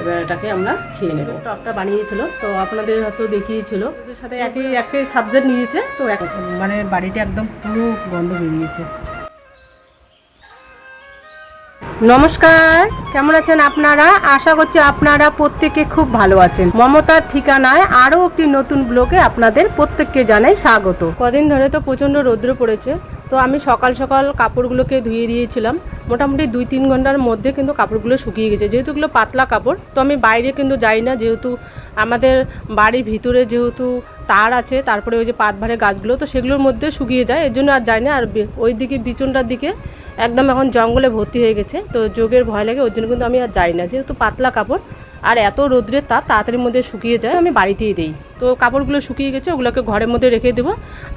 এবার এটাকে আমরা খেয়ে নেব। টকটা বানিয়েছিল তো আপনাদের হয়তো দেখিয়েছিল, ওদের সাথে একই সাবজেক্ট নিয়েছে তো মানে বাড়িটা একদম পুরো গন্ধ বেরিয়েছে। নমস্কার, কেমন আছেন আপনারা? আশা করছি আপনারা প্রত্যেকে খুব ভালো আছেন। মমতার ঠিকানায় আরও একটি নতুন ব্লগে আপনাদের প্রত্যেককে জানাই স্বাগত। কদিন ধরে তো প্রচণ্ড রৌদ্র পড়েছে, তো আমি সকাল সকাল কাপড়গুলোকে ধুয়ে দিয়েছিলাম। মোটামুটি 2-3 ঘন্টার মধ্যে কিন্তু কাপড়গুলো শুকিয়ে গেছে, যেহেতু এগুলো পাতলা কাপড়। তো আমি বাইরে কিন্তু যাই না, যেহেতু আমাদের বাড়ির ভিতরে যেহেতু তার আছে, তারপরে ওই যে পাতভারে গাছগুলো, তো সেগুলোর মধ্যে শুকিয়ে যায়, এর জন্য আর যাই না। আর ওই দিকে বিচনটার দিকে একদম এখন জঙ্গলে ভর্তি হয়ে গেছে, তো যোগের ভয় লাগে, ওর জন্য কিন্তু আমি আর যাই না, যেহেতু পাতলা কাপড় আর এত রৌদ্রের তাপ তাড়াতাড়ির মধ্যে শুকিয়ে যায়, আমি বাড়িতেই দিই। তো কাপড়গুলো শুকিয়ে গেছে, ওগুলোকে ঘরের মধ্যে রেখে দেবো।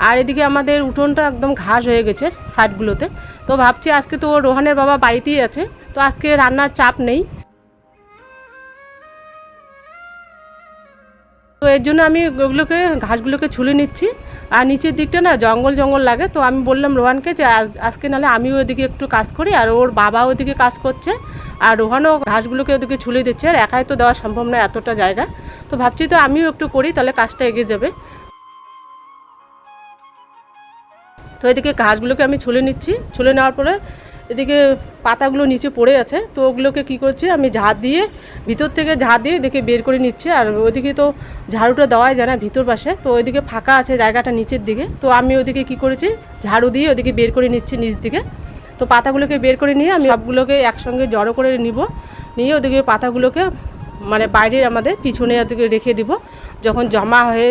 আর এদিকে আমাদের উঠোনটা একদম ঘাস হয়ে গেছে সাইডগুলোতে, তো ভাবছি আজকে তো রোহানের বাবা বাড়িতেই আছে, তো আজকে রান্নার চাপ নেই। তো এর জন্য আমি ওগুলোকে ঘাসগুলোকে ছুলে নিচ্ছি। আর নিচের দিকটা না জঙ্গল জঙ্গল লাগে, তো আমি বললাম রোহানকে যে আজকে নাহলে আমিও ওইদিকে একটু কাজ করি, আর ওর বাবা ওইদিকে কাজ করছে, আর রোহানও ঘাসগুলোকে ওদিকে ছুলে দিচ্ছে। আর একাই তো দেওয়া সম্ভব নয় এতটা জায়গা, তো ভাবছি তো আমিও একটু করি, তাহলে কাজটা এগিয়ে যাবে। তো এদিকে ঘাসগুলোকে আমি ছুলে নিচ্ছি, ছুলে নেওয়ার পরে এদিকে পাতাগুলো নিচে পড়ে আছে, তো ওগুলোকে কী করছি আমি ঝাড় দিয়ে, ভিতর থেকে ঝাড় দিয়ে এদিকে বের করে নিচ্ছি। আর ওইদিকে তো ঝাড়ুটা দেওয়াই যায় না ভিতর পাশে, তো ওইদিকে ফাঁকা আছে জায়গাটা নিচের দিকে, তো আমি ওইদিকে কী করেছি ঝাড়ু দিয়ে ওইদিকে বের করে নিচ্ছি নিচ দিকে। তো পাতাগুলোকে বের করে নিয়ে আমি সবগুলোকে একসঙ্গে জড়ো করে নিয়ে ওদিকে পাতাগুলোকে মানে বাইরের আমাদের পিছনে ওদিকে রেখে দিব। যখন জমা হয়ে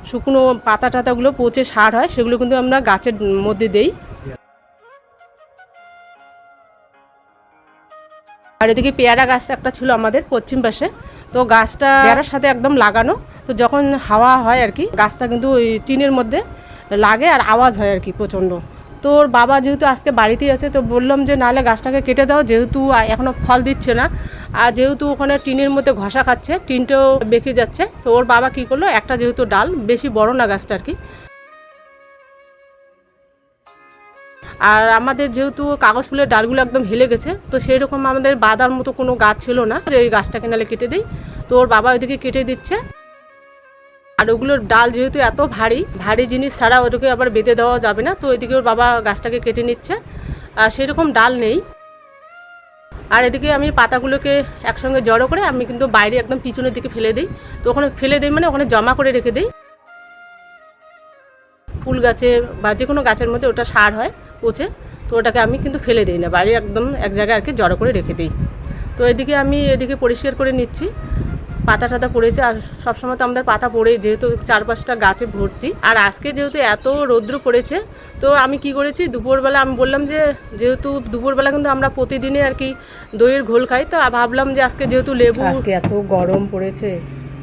শুকনো পাতা টাতাগুলো পচে সার হয়, সেগুলো কিন্তু আমরা গাছের মধ্যে দেই। আর এদিকে পেয়ারা গাছ একটা ছিল আমাদের পশ্চিম পাশে, তো গাছটা পেয়ারার সাথে একদম লাগানো, তো যখন হাওয়া হয় আর কি গাছটা কিন্তু ওই টিনের মধ্যে লাগে আর আওয়াজ হয় আর কি প্রচণ্ড। তো ওর বাবা যেহেতু আজকে বাড়িতেই আছে, তো বললাম যে নাহলে গাছটাকে কেটে দাও, যেহেতু এখনও ফল দিচ্ছে না, আর যেহেতু ওখানে টিনের মধ্যে ঘষা খাচ্ছে, টিনটাও বেঁকে যাচ্ছে। তো ওর বাবা কী করলো, একটা যেহেতু ডাল বেশি বড় না গাছটা আর কি, আর আমাদের যেহেতু কাগজ ফুলের ডালগুলো একদম হেলে গেছে, তো সেই রকম আমাদের বাঁধার মতো কোনো গাছ ছিল না, এই গাছটাকে নাহলে কেটে দিই। তো ওর বাবা ওইদিকে কেটে দিচ্ছে। আর ওগুলোর ডাল যেহেতু এত ভারী জিনিস ছাড়া ওইটাকে আবার বেঁধে দেওয়া যাবে না, তো ওইদিকে ওর বাবা গাছটাকে কেটে নিচ্ছে, আর সেরকম ডাল নেই। আর এদিকে আমি পাতাগুলোকে একসঙ্গে জড়ো করে আমি কিন্তু বাইরে একদম পিছনের দিকে ফেলে দিই। তো ওখানে ফেলে দিই মানে ওখানে জমা করে রেখে দিই। ফুল গাছে বা যে কোনো গাছের মধ্যে ওটা সার হয় পচে, তো ওটাকে আমি কিন্তু ফেলে দিই না, বাড়ি একদম এক জায়গায় আর কি জড়ো করে রেখে দিই। তো এদিকে আমি এদিকে পরিষ্কার করে নিচ্ছি, পাতা টাতা পড়েছে, আর সবসময় তো আমাদের পাতা পড়ে, যেহেতু 4-5টা গাছে ভর্তি। আর আজকে যেহেতু এত রৌদ্র পড়েছে, তো আমি কি করেছি দুপুরবেলা আমি বললাম যে যেহেতু দুপুরবেলা কিন্তু আমরা প্রতিদিনই আর কি দইয়ের ঘোল খাই, তো ভাবলাম যে আজকে যেহেতু লেবু, আজকে এত গরম পড়েছে,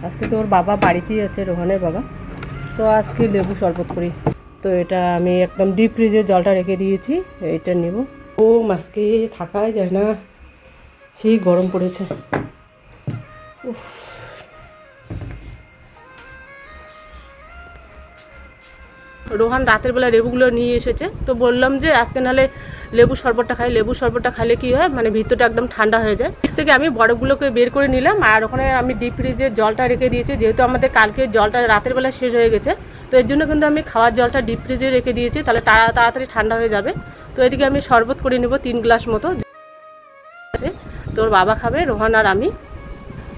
আজকে তো ওর বাবা বাড়িতেই আছে রোহানের বাবা, তো আজকে লেবু শরবত করি। তো এটা আমি একদম ডিপ ফ্রিজে জলটা রেখে দিয়েছি, এটা নেব। ও আজকে থাকাই যায় না, সেই গরম পড়েছে। উফ, রোহান রাতের বেলা লেবুগুলো নিয়ে এসেছে, তো বললাম যে আজকে নাহলে লেবু শরবতটা খাই। লেবু শরবতটা খাইলে কী হয় মানে ভিতরটা একদম ঠান্ডা হয়ে যায়। ফ্রিজ থেকে আমি বরফগুলোকে বের করে নিলাম, আর ওখানে আমি ডিপ ফ্রিজে জলটা রেখে দিয়েছি, যেহেতু আমাদের কালকে জলটা রাতের বেলা শেষ হয়ে গেছে, তো এর জন্য কিন্তু আমি খাওয়ার জলটা ডিপ ফ্রিজে রেখে দিয়েছি, তাহলে তাড়াতাড়ি ঠান্ডা হয়ে যাবে। তো এদিকে আমি শরবত করে নেব 3 গ্লাস মতো, তোর বাবা খাবে, রোহান আর আমি।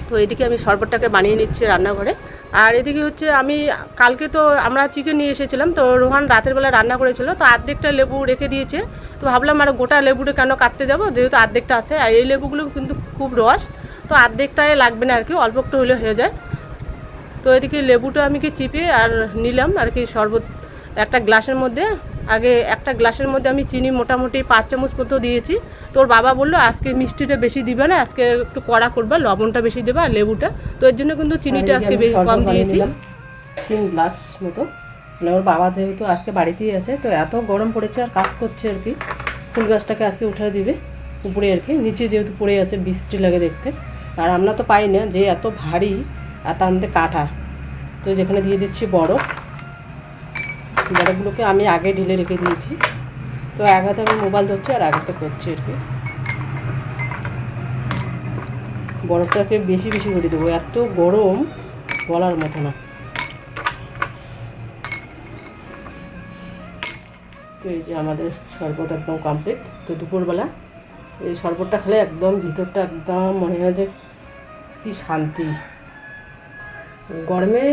তো এদিকে আমি শরবতটাকে বানিয়ে নিচ্ছি রান্নাঘরে। আর এদিকে হচ্ছে আমি কালকে তো আমরা চিকেন নিয়ে এসেছিলাম, তো রোহান রাতের বেলা রান্না করেছিল, তো অর্ধেকটা লেবু রেখে দিয়েছে, তো ভাবলাম আর গোটা লেবুটা কেন কাটতে যাব, যেহেতু অর্ধেকটা আছে, আর এই লেবুগুলো কিন্তু খুব রস, তো অর্ধেকটাই লাগবে না আর কি, অল্প একটু হলে হয়ে যায়। তো এদিকে লেবুটা আমি কি চিপে আর নিলাম আর কি শরবত একটা গ্লাসের মধ্যে। আগে একটা গ্লাসের মধ্যে আমি চিনি মোটামুটি 5 চামচ মতো দিয়েছি। তোর বাবা বললো আজকে মিষ্টিটা বেশি দিবে না, আজকে একটু কড়া করবে, লবণটা বেশি দেবে আর লেবুটা, তো এর জন্য কিন্তু চিনিটা আজকে বেশি কম দিয়েছি, 3 গ্লাস মতো। মানে ওর বাবা যেহেতু আজকে বাড়িতেই আছে, তো এত গরম পড়েছে আর কাজ করছে আর কি, ফুল গাছটাকে আজকে উঠিয়ে দিবে উপরে আর কি, নিচে যেহেতু পড়ে আছে বৃষ্টি লাগে দেখতে, আর আমরা তো পাই না যে এত ভারী আর তার মধ্যে কাটা। তো যেখানে দিয়ে দিচ্ছি বরফগুলোকে আমি আগে ঢেলে রেখে দিয়েছি, তো এক হাতে আমি মোবাইল ধরছি আর এক হাতে করছি আর কি। বরফটাকে বেশি বেশি করে দেবো, এত গরম বলার মতো না। তো এই যে আমাদের শরবত একদম কমপ্লিট। তো দুপুরবেলা এই শরবতটা খেলে একদম ভিতরটা একদম মনে হয় যে কী শান্তি। গরমে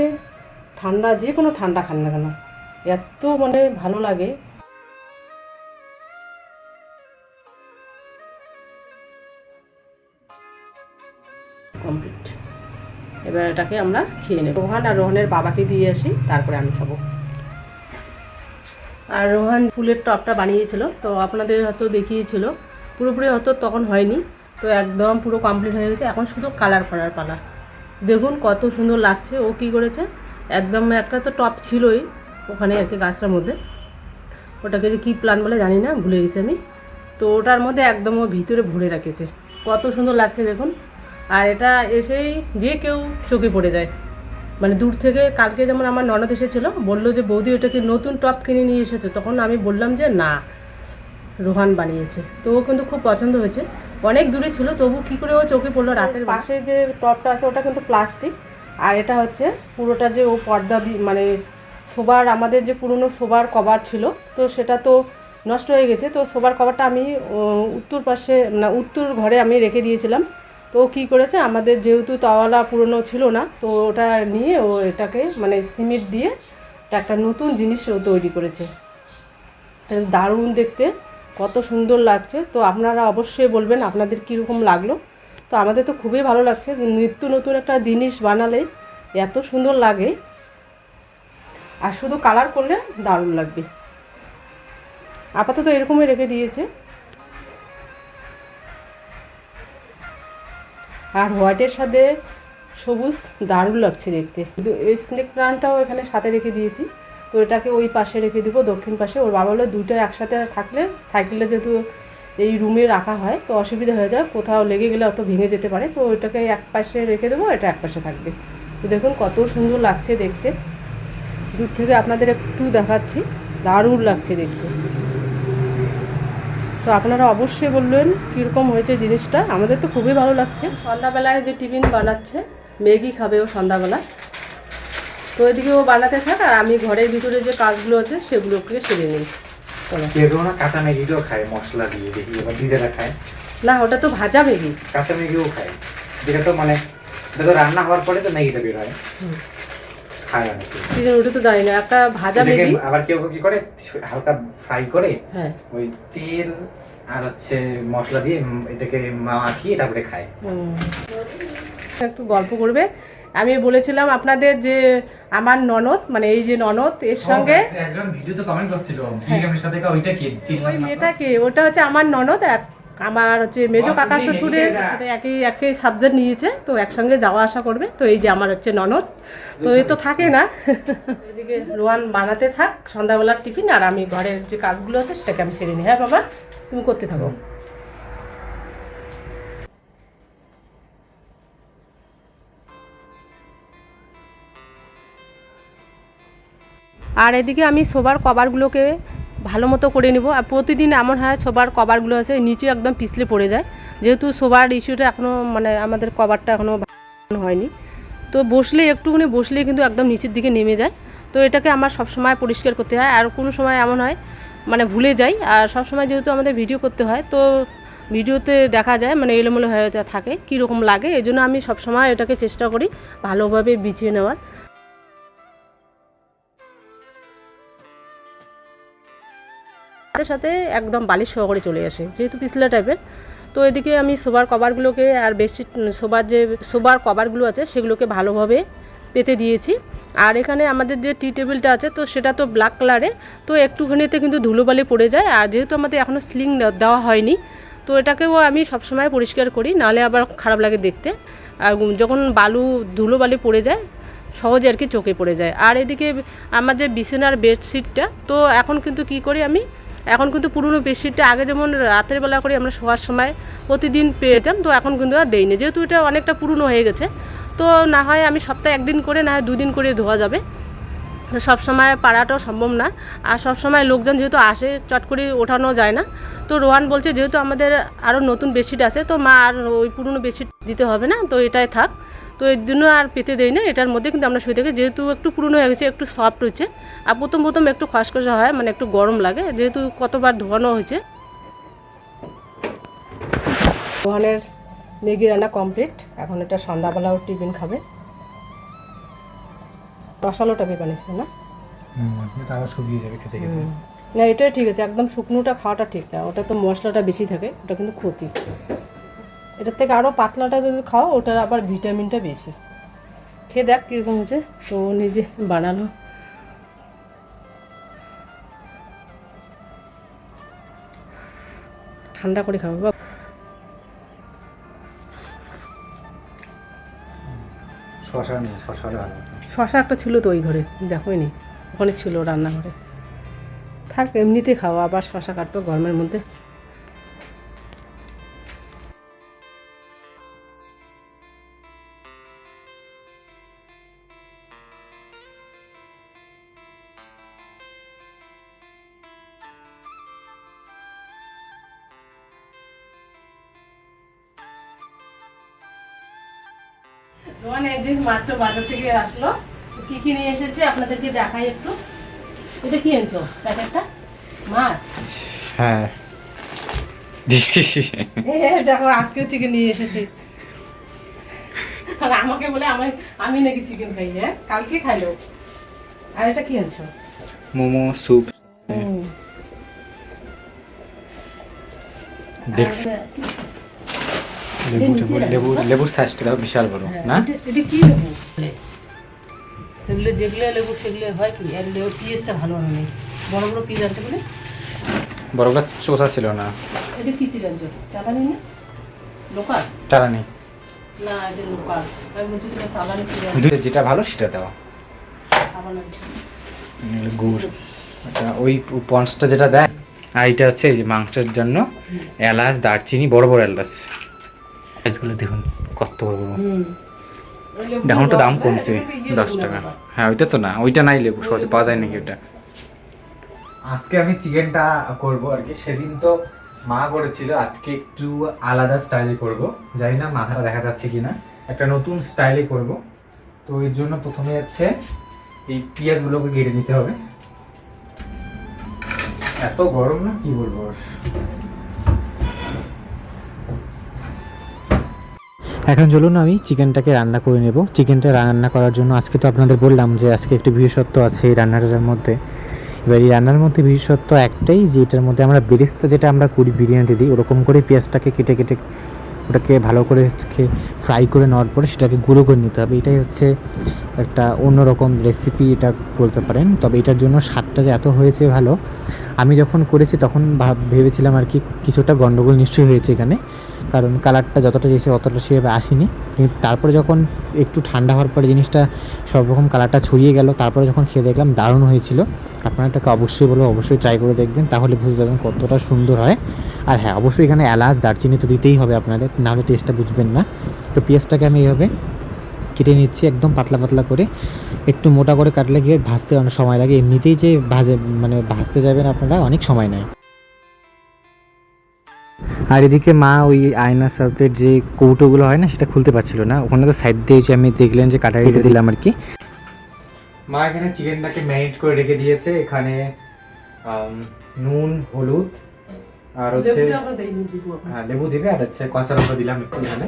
ঠান্ডা, যে কোনো ঠান্ডা খান না কেন এত মানে ভালো লাগে। কমপ্লিট। এবার এটাকে আমরা খেয়ে নেব। রোহান আর রোহানের বাবাকে দিয়ে আসি, তারপরে আমি খাবো। আর রোহান ফুলের টপটা বানিয়েছিল, তো আপনাদের হয়তো দেখিয়েছিল, পুরোপুরি হয়তো তখন হয়নি। তো একদম পুরো কমপ্লিট হয়ে গেছে, এখন শুধু কালার করার পালা। দেখুন কত সুন্দর লাগছে। ও কী করেছে, একদম একটা তো টপ ছিলই ওখানে আর কি গাছটার মধ্যে, ওটাকে যে কী প্ল্যান বলে জানি না, ভুলে গেছি আমি। তো ওটার মধ্যে একদম ও ভিতরে ভরে রেখেছে, কত সুন্দর লাগছে দেখুন। আর এটা এসেই যে কেউ চোখে পড়ে যায়, মানে দূর থেকে। কালকে যেমন আমার ননদ এসেছিলো, বললো যে বৌদি ওটাকে নতুন টপ কিনে নিয়ে এসেছে, তখন আমি বললাম যে না, রোহান বানিয়েছে। তো ও কিন্তু খুব পছন্দ হয়েছে। অনেক দূরে ছিল, তবু কী করে ও চোখে পড়লো। রাতের পাশে যে টপটা আছে ওটা কিন্তু প্লাস্টিক, আর এটা হচ্ছে পুরোটা যে ও পর্দা দিয়ে, মানে শোবার, আমাদের যে পুরনো শোবার কভার ছিল, তো সেটা তো নষ্ট হয়ে গেছে। তো শোবার কভারটা আমি উত্তর পাশে, না উত্তর ঘরে আমি রেখে দিয়েছিলাম। তো কী করেছে, আমাদের যেহেতু তাওয়ালা পুরনো ছিল না, তো ওটা নিয়ে ও এটাকে মানে সিমেন্ট দিয়ে একটা নতুন জিনিস ও তৈরি করেছে। দারুণ দেখতে, কত সুন্দর লাগছে। তো আপনারা অবশ্যই বলবেন আপনাদের কীরকম লাগলো। তো আমাদের তো খুবই ভালো লাগছে, নিত্য নতুন একটা জিনিস বানালে এত সুন্দর লাগে, আর শুধু কালার করলে দারুণ লাগবে। আপাতত এরকমই রেখে দিয়েছে। আর হোয়াইটের সাথে সবুজ দারুণ লাগছে দেখতে। এই স্নেক প্লান্টটাও এখানে সাথে রেখে দিয়েছি। তো এটাকে ওই পাশে রেখে দেবো, দক্ষিণ পাশে। ওর বাবা বলে দুইটা একসাথে থাকলে সাইকেলটা যেহেতু এই রুমে রাখা হয় তো অসুবিধা হয়ে যায়, কোথাও লেগে গেলে অত ভেঙে যেতে পারে। তো ওইটাকে এক পাশে রেখে দেবো, এটা এক পাশে থাকবে। তো দেখুন কত সুন্দর লাগছে দেখতে। দূর থেকে আপনাদের একটু দেখাচ্ছি, দারুণ লাগছে দেখতে। তো আপনারা অবশ্যই বলবেন কীরকম হয়েছে জিনিসটা। আমাদের তো খুবই ভালো লাগছে। সন্ধ্যাবেলায় যে টিফিন বানাচ্ছে, ম্যাগি খাবে ও সন্ধ্যাবেলা। তো এদিকে ও বানাতে থাক, আর আমি ঘরের ভিতরে যে কাজগুলো আছে সেগুলোকে সেরে নিই। কাঁচা ম্যাগিটাও খায় মশলা দিয়ে, দেখি এবার দিদিরা খায় না, ওটা তো ভাজা ম্যাগি। কাঁচা ম্যাগিও খায়, যেটা তো মানে এটা তো রান্না হওয়ার পরে তো ম্যাগিটা বের হয়, খায় অনেকে। ওটা তো জানি না, একটা ভাজা ম্যাগি। আবার কেউ কি করে হালকা ফ্রাই করে, হ্যাঁ, ওই তেল আর হচ্ছে মশলা দিয়ে এটাকে মাখিয়ে তারপরে খায়। একটু গল্প করবে। আমি বলেছিলাম আপনাদের যে আমার ননদ, মানে এই যে ননদ, এর সঙ্গে একজন ভিডিওতে কমেন্ট করছিল ভিডিওর সাথে ওইটা কি ওই মেয়েটাকে, ওটা হচ্ছে আমার ননদ। আমার হচ্ছে মেজো কাকা শ্বশুরের সাথে একই সাবজেক্ট নিয়েছে, তো একসঙ্গে যাওয়া আসা করবে। তো এই যে আমার হচ্ছে ননদ, তো এই তো থাকে না। এদিকে রোহান বানাতে থাক সন্ধ্যাবেলার টিফিন, আর আমি ঘরের যে কাজগুলো আছে সেটাকে আমি সেরে নিই। হ্যাঁ বাবা, তুমি করতে থাকো। আর এদিকে আমি শোবার কভারগুলোকে ভালো মতো করে নেব। আর প্রতিদিন এমন হয় শোবার কভারগুলো আছে নিচে একদম পিছলে পড়ে যায়, যেহেতু শোবার ইস্যুটা এখনও মানে আমাদের কভারটা এখনও হয়নি। তো বসলে একটুখানি বসলেই কিন্তু একদম নিচের দিকে নেমে যায়। তো এটাকে আমার সব সময় পরিষ্কার করতে হয়। আর কোনো সময় এমন হয় মানে ভুলে যাই, আর সব সময় যেহেতু আমাদের ভিডিও করতে হয়, তো ভিডিওতে দেখা যায় মানে এলোমেলো হয়ে থাকে, কীরকম লাগে। এই জন্য আমি সবসময় এটাকে চেষ্টা করি ভালোভাবে বিছিয়ে নেওয়ার। সাথে সাথে একদম বালিশ সহকারে চলে আসে, যেহেতু পিছলা টাইপের। তো এদিকে আমি শোবার কভারগুলোকে আর বেডশিট, শোবার কভারগুলো আছে সেগুলোকে ভালোভাবে পেতে দিয়েছি। আর এখানে আমাদের যে টি টেবিলটা আছে, তো সেটা তো ব্ল্যাক কালারে, তো একটুখানিতে কিন্তু ধুলোবালি পড়ে যায়। আর যেহেতু আমাদের এখনও সিলিং দেওয়া হয়নি, তো এটাকেও আমি সবসময় পরিষ্কার করি, নাহলে আবার খারাপ লাগে দেখতে। আর যখন ধুলোবালি পড়ে যায় সহজে আর কি চোখে পড়ে যায়। আর এদিকে আমার যে বিছানার বেডশিটটা, তো এখন কিন্তু কি করি আমি, এখন কিন্তু পুরনো বেডশিটটা আগে যেমন রাতের বেলা করে আমরা শোয়ার সময় প্রতিদিন পেতাম, তো এখন কিন্তু আর দেইনি, যেহেতু এটা অনেকটা পুরনো হয়ে গেছে। তো না হয় আমি সপ্তাহে একদিন করে, না হয় দুদিন করে ধোয়া যাবে। তো সবসময় পাড়াটাও সম্ভব না, আর সবসময় লোকজন যেহেতু আসে চট করে ওঠানো যায় না। তো রোহান বলছে যেহেতু আমাদের আরও নতুন বেডশিট আছে, তো মা আর ওই পুরনো বেডশিট দিতে হবে না, তো এটাই থাক। তো এর জন্য আর পেতে দেই না, এটার মধ্যে কিন্তু আমরা শুয়ে থাকি। যেহেতু একটু পুরনো হয়ে গেছে, একটু সফট হয়েছে, আর প্রথম প্রথম একটু খসখসে হয়, মানে একটু গরম লাগে, যেহেতু কতবার ধোয়ানো হয়েছে। রোহানের ম্যাগি রান্না কমপ্লিট। এখন এটা সন্ধ্যাবেলাও টিফিন খাবে। রসালোটা বানিয়েছে না? তারা শুকিয়ে যাবে খেতে খেতে। না, এটাই ঠিক আছে, একদম শুকনোটা খাওয়াটা ঠিক না, ওটা তো মশলাটা বেশি থাকে, ওটা কিন্তু ক্ষতি। এটার থেকে আরও পাতলাটা যদি খাও, ওটার আবার ভিটামিনটা বেশি। খেয়ে দেখ কীরকম হয়েছে। তো ও নিজে বানালো। ঠান্ডা করে খাবো বা শশা নেই, শশা হলে ভালো হতো। শশা একটা ছিল তো ওই ঘরে, দেখোই নি, ওখানে ছিল রান্নাঘরে। থাক, এমনিতে খাওয়া, আবার শশা কাটবো গরমের মধ্যে। রোহান এই যে মাত্র বাজার থেকে আসলো, কি কি নিয়ে এসেছে আপনাদেরকে দেখাই একটু। এটা কি এনেছো প্যাকেটটা? মাছ? হ্যাঁ দেখো, আজকেও চিকেন নিয়ে এসেছি। আর আমাকে বলে আমি নাকি চিকেন খাই। হ্যাঁ, কালকে খাইলো। আর এটা কি এনেছো? মোমো স্যুপ। লেবুর সাইজটা দাও বিশাল বড় না? এটা কি লেবু? যেগুলো লেবু সেগুলো হয় কি, আর লেবু পিসটা ভালো হয়নি। বড় বড় পিস আনতে বলে। বড়গুলো চোষা ছিল না। এটা কি ছিল? চালানি না লোকাল? চালানি না, এটা লোকাল। আমি বলছি তোমার চালানি ছিল। যেটা ভালো সেটা দাও। গুড়, ওই পঞ্চটা যেটা দেয়। আর এটা হচ্ছে এই যে মাংসের জন্য এলাচ, দারচিনি, বড় বড় এলাচ। এলাচগুলো দেখুন কত বড় বড়। এখন তো দাম কমছে 10 টাকা। হ্যাঁ, ওইটা তো না, ওইটা নাই লেবু, সহজে পাওয়া যায় নাকি ওটা। আজকে আমি চিকেনটা করব আর কি। সেদিন তো মা করেছিল, আজকে একটু আলাদা স্টাইলে করব। জানি না মাথাটা দেখা যাচ্ছে কিনা, একটা নতুন স্টাইলে করব। তো এর জন্য প্রথমে হচ্ছে এই পেঁয়াজগুলোকে কেটে নিতে হবে। এত গরম না, কি বলবো। এখন চলুন আমি চিকেনটাকে রান্না করে নেব। চিকেনটা রান্না করার জন্য আজকে তো আপনাদের বললাম যে আজকে একটু বিশেষত্ব আছে এই রান্নাটার মধ্যে। এবার এই রান্নার মধ্যে বিশেষত্ব একটাই, যে এটার মধ্যে আমরা বেরেস্তা যেটা আমরা করি বিরিয়ানিতে দিই, ওরকম করে পেঁয়াজটাকে কেটে কেটে ওটাকে ভালো করে ফ্রাই করে নেওয়ার পরে সেটাকে গুঁড়ো করে নিতে হবে। এটাই হচ্ছে একটা অন্যরকম রেসিপি এটা বলতে পারেন। তবে এটার জন্য স্বাদটা যে এত হয়েছে ভালো, আমি যখন করেছি তখন ভেবেছিলাম আর কি কিছুটা গন্ডগোল নিশ্চয়ই হয়েছে এখানে, কারণ কালারটা যতটা চেয়েছে অতটা সেভাবে আসেনি। কিন্তু তারপরে যখন একটু ঠান্ডা হওয়ার পরে জিনিসটা সব রকম কালারটা ছড়িয়ে গেল, তারপরে যখন খেয়ে দেখলাম দারুণ হয়েছিল। আপনারা এটাকে অবশ্যই বলবো, অবশ্যই ট্রাই করে দেখবেন, তাহলে বুঝতে পারবেন কতটা সুন্দর হয়। আর হ্যাঁ, অবশ্যই এখানে এলাচ, দারচিনি তো দিতেই হবে আপনাদের, নাহলে টেস্টটা বুঝবেন না। তো পেঁয়াজটাকে আমি এইভাবে কেটে নিচ্ছি একদম পাতলা পাতলা করে। একটু মোটা করে কাটলে গিয়ে ভাজতে অনেক সময় লাগে, এমনিতেই যে ভাজতে যাবেন আপনারা অনেক সময় নেয়। আর এদিকে মা ওই আয়না সার্ফের যে কৌটোগুলো হয় না, সেটা খুলতে পারছিল না, ওখানে তো সাইড দিয়ে যে আমি দেখলেন যে কাটারিটা দিলাম আর কি। মা এখানে চিকেনটাকে ম্যারিনেট করে রেখে দিয়েছে। এখানে নুন, হলুদ আর হচ্ছে লেবু দিবে, আর হচ্ছে কাঁচা লঙ্কা দিলাম একটু। এখানে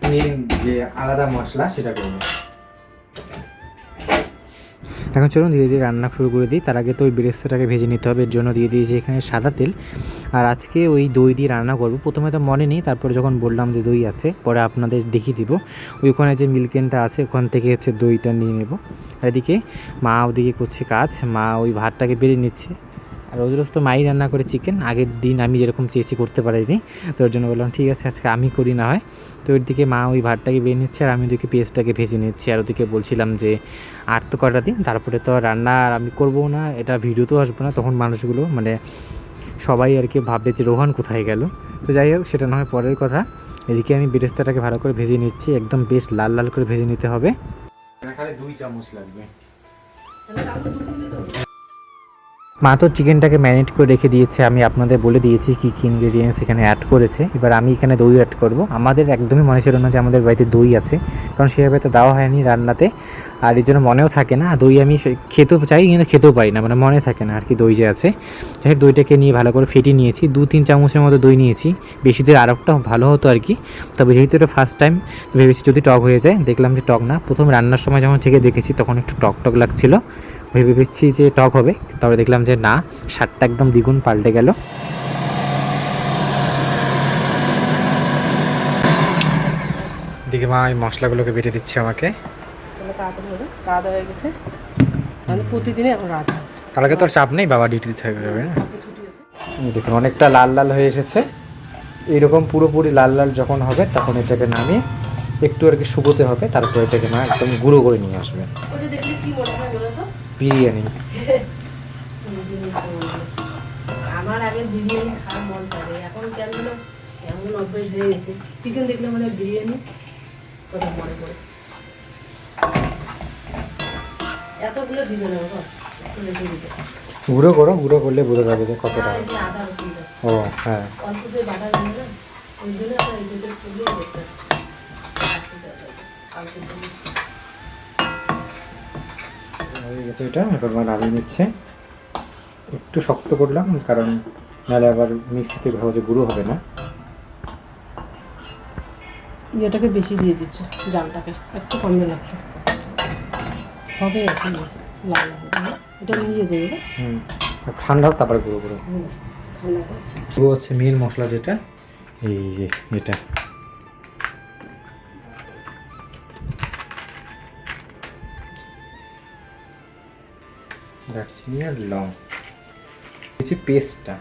মেন যে আলাদা মশলা সেটা করবো। এখন চলুন ধীরে ধীরে রান্না শুরু করে দিই। তার আগে তো ওই বেরেস্তাটাকে ভেজে নিতে হবে, এর জন্য দিয়ে দিয়েছি এখানে সাদা তেল। আর আজকে ওই দই দিয়ে রান্না করব। প্রথমে তো মনে নেই, তারপরে যখন বললাম যে দই আছে, পরে আপনাদের দেখিয়ে দিব। ওইখানে যে মিল্কেনটা আছে ওখান থেকে হচ্ছে দইটা নিয়ে নেব। আর এদিকে মা ওদিকে করছে কাজ, মা ওই ভাতটাকে বেড়ে নিচ্ছে। আর রোজ রোজ তো মাই রান্না করে চিকেন, আগের দিন আমি যেরকম চেয়েছি করতে পারিনি, তো ওর জন্য বললাম ঠিক আছে আজকে আমি করি না হয়। তো ওর দিকে মা ওই ভাতটাকে বেড়ে নিচ্ছে, আর আমি ওদিকে পেঁয়াজটাকে ভেজে নিচ্ছি। আর ওদিকে বলছিলাম যে আর তো কটা দিন, তারপরে তো রান্না আর আমি করবো না, এটা ভিডিওতেও আসবো না, তখন মানুষগুলো সবাই আর কি ভাববে যে রোহান কোথায় গেল। তো যাই হোক, সেটা না হয় পরের কথা। এদিকে আমি বেরেস্তাটাকে ভালো করে ভেজে নিচ্ছি, একদম বেশ লাল লাল করে ভেজে নিতে হবে। খালি 2 চামচ লাগবে। মা তো চিকেনটাকে ম্যারিনেট করে রেখে দিয়েছে, আমি আপনাদের বলে দিয়েছি কী কী ইনগ্রেডিয়েন্টস এখানে অ্যাড করেছে। এবার আমি এখানে দই অ্যাড করব। আমাদের একদমই মনে ছিল না যে আমাদের বাড়িতে দই আছে, কারণ সেভাবে তো দেওয়া হয়নি রান্নাতে, আর এই জন্য মনেও থাকে না। দই আমি খেতেও চাই কিন্তু খেতেও পারি না, মানে মনে থাকে না আর কি দই যে আছে। যাই হোক, দইটাকে নিয়ে ভালো করে ফেটিয়ে নিয়েছি, 2-3 চামচের মতো দই নিয়েছি। বেশি দিয়ে আরেকটা ভালো হতো আর কি, তবে যেহেতু এটা ফার্স্ট টাইম ভেবেছি যদি টক হয়ে যায়। দেখলাম যে টক না, প্রথম রান্নার সময় যখন থেকে দেখেছি তখন একটু টক টক লাগছিল, ভেবেছি যে টক হবে, তবে দেখলাম যে না, স্বাদটা একদম দ্বিগুণ পাল্টে গেল। দিকে মা এই মশলাগুলোকে বেটে দিচ্ছে আমাকে। তাড়াতাড়ি হবে, রাত হয়ে গেছে, মানে প্রতিদিনই এখন রাত হয়। কালকে তোর চাপ নেই, বাবা ডিউটি থাকবে না। ছুটি আছে। দেখুন অনেকটা লাল লাল হয়ে এসেছে। এইরকম পুরোপুরি লাল লাল যখন হবে তখন এটাকে নামিয়ে একটু আর কি শুকোতে হবে, তারপর এটাকে মা একদম গুঁড়ো করে নিয়ে আসবে। ওটা দেখলে কি মনে হয় বলো তো? বিরিয়ানি। আমার আগে বিরিয়ানি খাওয়ার মন করে, এখন কেন যেন এমন অভ্যেস হয়ে গেছে, চিকেন দেখলে মানে বিরিয়ানি কথা মনে পড়ে। এতগুলো দিবে না বাবা, একটু রেখে দিতে। গুঁড়ো করো, গুঁড়ো করলে বোঝা যাবে যে কতটা। আর এই যে আদা রসুনটা ও হ্যাঁ, অল্প যে বাটা দিবে না, ওই জন্য আমরা এই দুটো পুড়িয়ে দেখতে হয়ে গেছে এটা। এবার মা নামিয়ে নিচ্ছে। একটু শক্ত করলাম কারণ নাহলে আবার মিক্সিতে সহজে গুঁড়ো হবে না। ইয়েটাকে বেশি দিয়ে দিচ্ছে, জালটাকে একটু কমে লাগছে, হবে এখন লাল হবে, এটা নিয়ে যাবে। ঠান্ডা হোক তারপরে গুঁড়ো করো। ঠান্ডা করছে। গুঁড়ো হচ্ছে মেন মশলা যেটা, এই যে এটা দারচিনি আর লং, হচ্ছে পেস্টটা।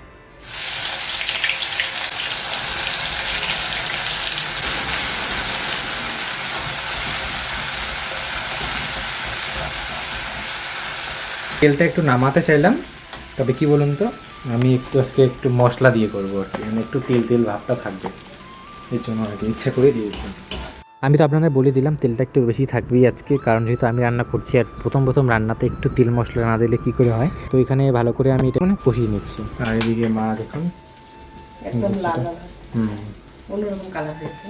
তেলটা একটু নামাতে চাইলাম, তবে কি বলুন তো, আমি একটু আজকে একটু মশলা দিয়ে করবো আর কি, মানে একটু তেল তেল ভাবটা থাকবে, এর জন্য আর কি ইচ্ছে করে দিয়েছি। আমি তো আপনাদের বলে দিলাম তেলটা একটু বেশি থাকবেই আজকে, কারণ যেহেতু আমি রান্না করছি আর প্রথম প্রথম রান্নাতে একটু তেল মশলা না দিলে কী করে হয়। তো এখানে ভালো করে আমি এটা মানে কষিয়ে নিচ্ছি। আর এদিকে মা দেখুন একদম লাল লাল, অন্যরকম কালার হয়েছে।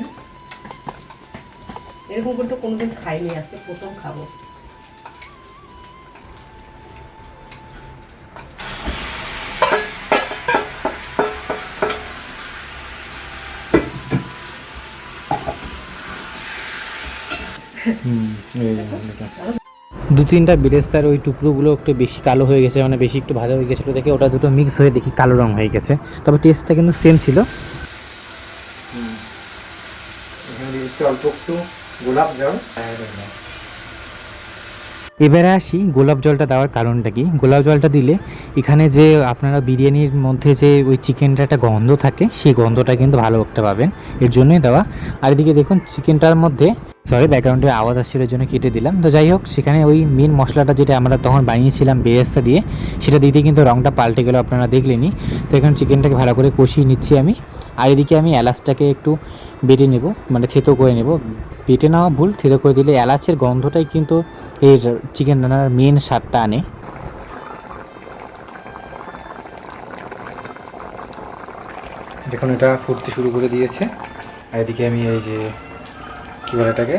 এরকম করে তো কোনোদিন খাইনি, আজকে প্রথম খাবো। দু তিনটা বেরেস্তার ওই টুকরোগুলো একটু বেশি কালো হয়ে গেছে, মানে বেশি একটু ভাজা হয়ে গেছিলো দেখে ওটা দুটো মিক্স হয়ে দেখি কালো রং হয়ে গেছে, তবে টেস্টটা কিন্তু সেম ছিল। এখানে দিয়েছি অল্প একটু গোলাপ জল। এবারে আসি গোলাপ জলটা দেওয়ার কারণটা কি। গোলাপ জলটা দিলে এখানে যে আপনারা বিরিয়ানির মধ্যে যে ওই চিকেনটা একটা গন্ধ থাকে, সেই গন্ধটা কিন্তু ভালো একটা পাবেন, এর জন্যই দেওয়া। আর এদিকে দেখুন চিকেনটার মধ্যে, সরি ব্যাকগ্রাউন্ডের আওয়াজ আসছিল এর জন্য কেটে দিলাম। তো যাই হোক, সেখানে ওই মেন মশলাটা যেটা আমরা তখন বানিয়েছিলাম বেরেস্তা দিয়ে, সেটা দিতে কিন্তু রঙটা পাল্টে গেল, আপনারা দেখলেনই। তো এখন চিকেনটাকে ভালো করে কষিয়ে নিচ্ছি আমি। আর এদিকে আমি এলাচটাকে একটু বেটে নেব, মানে থেতো করে নেব। বেটে নেওয়া ভুল, থেতো করে দিলে এলাচের গন্ধটাই কিন্তু এর চিকেন রান্নার মেন স্বাদটা আনে। দেখুন এটা ফুটতে শুরু করে দিয়েছে। আর এদিকে আমি এই যে কী বলে এটাকে,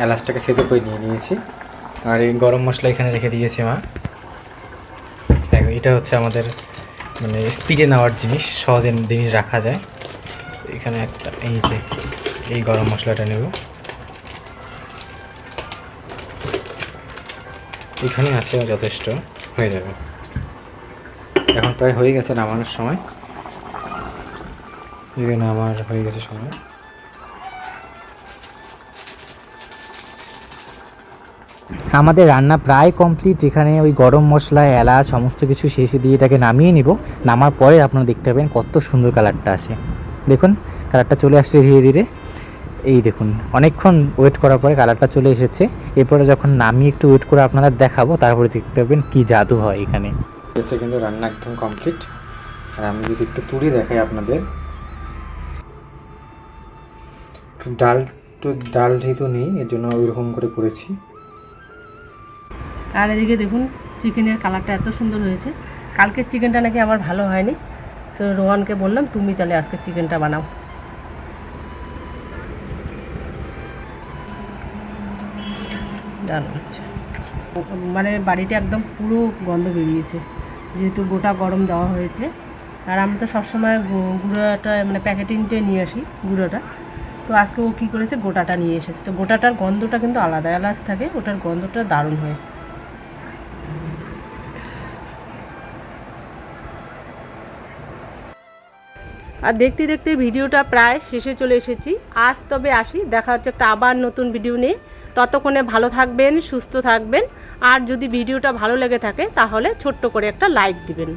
এলাচটাকে থেতো করে নিয়ে নিয়েছি। আর এই গরম মশলা এখানে রেখে দিয়েছি মা। এটা হচ্ছে আমাদের মানে স্পিডে নেওয়ার জিনিস, সহজে জিনিস রাখা যায়। এখানে একটা এই যে এই গরম মশলাটা নেব, এখানে আছে, যথেষ্ট হয়ে যাবে। এখন প্রায় হয়ে গেছে নামানোর সময়, নামার হয়ে গেছে সময়। আমাদের রান্না প্রায় কমপ্লিট। এখানে ওই গরম মশলা এলাচ সমস্ত কিছু শেষে দিয়ে এটাকে নামিয়ে নিব। নামার পরে আপনারা দেখতে পাবেন কত সুন্দর কালারটা আসে। দেখুন কালারটা চলে আসছে ধীরে ধীরে, এই দেখুন অনেকক্ষণ ওয়েট করার পরে কালারটা চলে এসেছে। এরপরে যখন নামিয়ে একটু ওয়েট করে আপনাদের দেখাবো, তারপরে দেখতে পাবেন কী জাদু হয় এখানে। কিন্তু রান্না একদম কমপ্লিট। আর আমি যদি একটু তুলে দেখাই আপনাদের, ডাল যেহেতু নেই এর জন্য ওইরকম করে করেছি। আর এদিকে দেখুন চিকেনের কালারটা এত সুন্দর হয়েছে। কালকের চিকেনটা নাকি আমার ভালো হয়নি, তো রোহানকে বললাম তুমি তাহলে আজকে চিকেনটা বানাও। দারুণ হচ্ছে, মানে বাড়িটা একদম পুরো গন্ধ বেরিয়েছে, যেহেতু গোটা গরম দেওয়া হয়েছে। আর আমরা তো সবসময় গুঁড়োটা মানে প্যাকেটিংটাই নিয়ে আসি গুঁড়োটা, তো আজকে ও কী করেছে গোটাটা নিয়ে এসেছে। তো গোটাটার গন্ধটা কিন্তু আলাদা এলাচ থাকে, ওটার গন্ধটা দারুণ হয়। আর দেখতে দেখতে ভিডিওটা প্রায় শেষে চলে এসেছি। আজ তবে আসি, দেখা হচ্ছে একটা আবার নতুন ভিডিও নিয়ে। ততক্ষণে ভালো থাকবেন, সুস্থ থাকবেন। আর যদি ভিডিওটা ভালো লেগে থাকে তাহলে ছোট্ট করে একটা লাইক দিবেন।